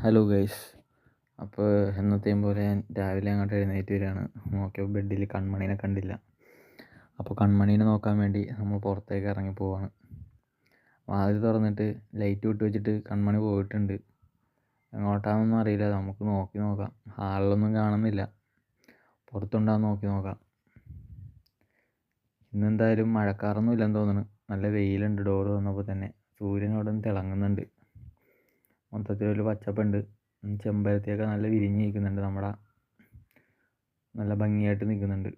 Hello guys. അപ്പോൾ എന്നത്തെയും പോലെ ഞാൻ രാവിലെ അങ്ങോട്ട് എഴുന്നേറ്റ് വരികയാണ്. നോക്കിയപ്പോൾ ബെഡിൽ കൺമണീനെ കണ്ടില്ല. അപ്പോൾ കൺമണീനെ നോക്കാൻ വേണ്ടി നമ്മൾ പുറത്തേക്ക് ഇറങ്ങി പോവാണ്. വാതിൽ തുറന്നിട്ട് ലൈറ്റ് വിട്ട് വെച്ചിട്ട് കൺമണി പോയിട്ടുണ്ട്. എങ്ങോട്ടാണെന്നൊന്നും അറിയില്ല. നമുക്ക് നോക്കി നോക്കാം. ഹാളിലൊന്നും കാണുന്നില്ല. പുറത്തുണ്ടാകും, നോക്കി നോക്കാം. ഇന്നെന്തായാലും മഴക്കാറൊന്നും ഇല്ലെന്ന് തോന്നുന്നു. നല്ല വെയിലുണ്ട്. ഡോറ് വന്നപ്പോൾ തന്നെ സൂര്യൻ അവിടെ നിന്ന് തിളങ്ങുന്നുണ്ട്. മൊത്തത്തിലൊരു പച്ചപ്പുണ്ട്. ചെമ്പരത്തിയൊക്കെ നല്ല വിരിഞ്ഞ് നിൽക്കുന്നുണ്ട്. നല്ല ഭംഗിയായിട്ട് നിൽക്കുന്നുണ്ട്.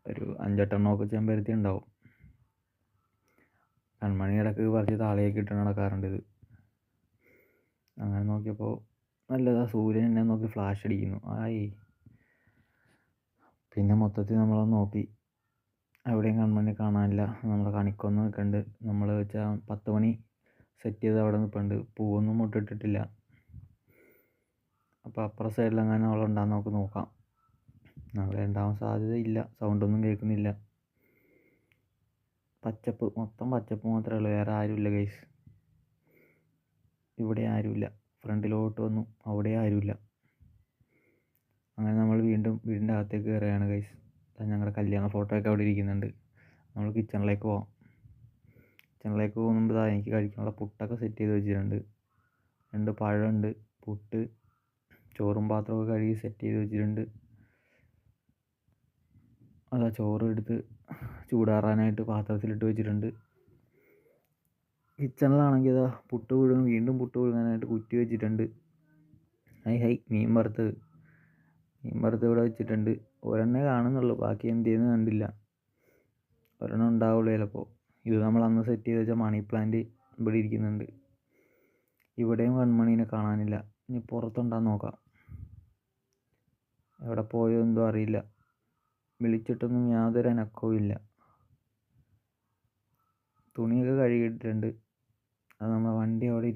ഒരു 5-8 ചെമ്പരത്തി ഉണ്ടാവും. കൺമണി ഇടയ്ക്ക് പറിച്ച് താളേക്ക് ഇട്ട് നടക്കാറുണ്ട് ഇത്. അങ്ങനെ നോക്കിയപ്പോൾ നല്ലതാ, സൂര്യൻ എന്നെ നോക്കി ഫ്ലാഷ് അടിക്കുന്നു. പിന്നെ മൊത്തത്തിൽ നമ്മളൊന്ന് നോക്കി, എവിടെയും കൺമണി കാണാനില്ല. നമ്മുടെ കണിക്കൊന്ന നിൽക്കുന്നുണ്ട്. നമ്മൾ വെച്ചാൽ 10 മണി സെറ്റ് ചെയ്ത് അവിടെ നിൽപ്പുണ്ട്. പൂവൊന്നും മുട്ടിട്ടിട്ടില്ല. അപ്പോൾ അപ്പുറ സൈഡിലെങ്ങാനും അവളുണ്ടാകുന്ന നമുക്ക് നോക്കാം. അവിടെ ഉണ്ടാവാൻ സാധ്യതയില്ല. സൗണ്ടൊന്നും കേൾക്കുന്നില്ല. പച്ചപ്പ്, മൊത്തം പച്ചപ്പ് മാത്രമേ ഉള്ളൂ. വേറെ ആരുമില്ല ഗൈസ്. ഇവിടെ ആരുമില്ല. ഫ്രണ്ടിലോട്ട് വന്നു, അവിടെ ആരുമില്ല. അങ്ങനെ നമ്മൾ വീണ്ടും വീടിൻ്റെ അകത്തേക്ക് കയറുകയാണ് ഗൈസ്. ഞങ്ങളുടെ കല്യാണ ഫോട്ടോയൊക്കെ അവിടെ ഇരിക്കുന്നുണ്ട്. നമ്മൾ കിച്ചണിലേക്ക് പോകാം. കിച്ചണിലേക്ക് പോകുമ്പോൾ എനിക്ക് കഴിക്കാനുള്ള പുട്ടൊക്കെ സെറ്റ് ചെയ്ത് വെച്ചിട്ടുണ്ട്. 2 പഴമുണ്ട്, പുട്ട്, ചോറും പാത്രമൊക്കെ കഴുകി സെറ്റ് ചെയ്ത് വെച്ചിട്ടുണ്ട്. അതാ ചോറ് എടുത്ത് ചൂടാറാനായിട്ട് പാത്രത്തിലിട്ട് വെച്ചിട്ടുണ്ട്. കിച്ചണിലാണെങ്കിൽ അതാ വീണ്ടും പുട്ട് പുഴുങ്ങാനായിട്ട് കുറ്റി വെച്ചിട്ടുണ്ട്. മീൻ വറുത്തത് ഇവിടെ വെച്ചിട്ടുണ്ട്. ഒരെണ്ണേ കാണുന്നുള്ളൂ, ബാക്കി എന്ത് ചെയ്യുന്നു കണ്ടില്ല. ഒരെണ്ണം ഉണ്ടാവുള്ളൂ ചിലപ്പോൾ. ഇത് നമ്മൾ അന്ന് സെറ്റ് ചെയ്ത് വെച്ച മണി പ്ലാന്റ് ഇവിടെ ഇരിക്കുന്നുണ്ട്. ഇവിടെയും കൺമണീനെ കാണാനില്ല. ഇനി പുറത്തുണ്ടാകുന്ന നോക്കാം. എവിടെ പോയോ എന്തോ അറിയില്ല. വിളിച്ചിട്ടൊന്നും യാതൊരു അനക്കവും ഇല്ല. തുണിയൊക്കെ കഴുകിയിട്ടുണ്ട്. അത് നമ്മുടെ വണ്ടി അവിടെ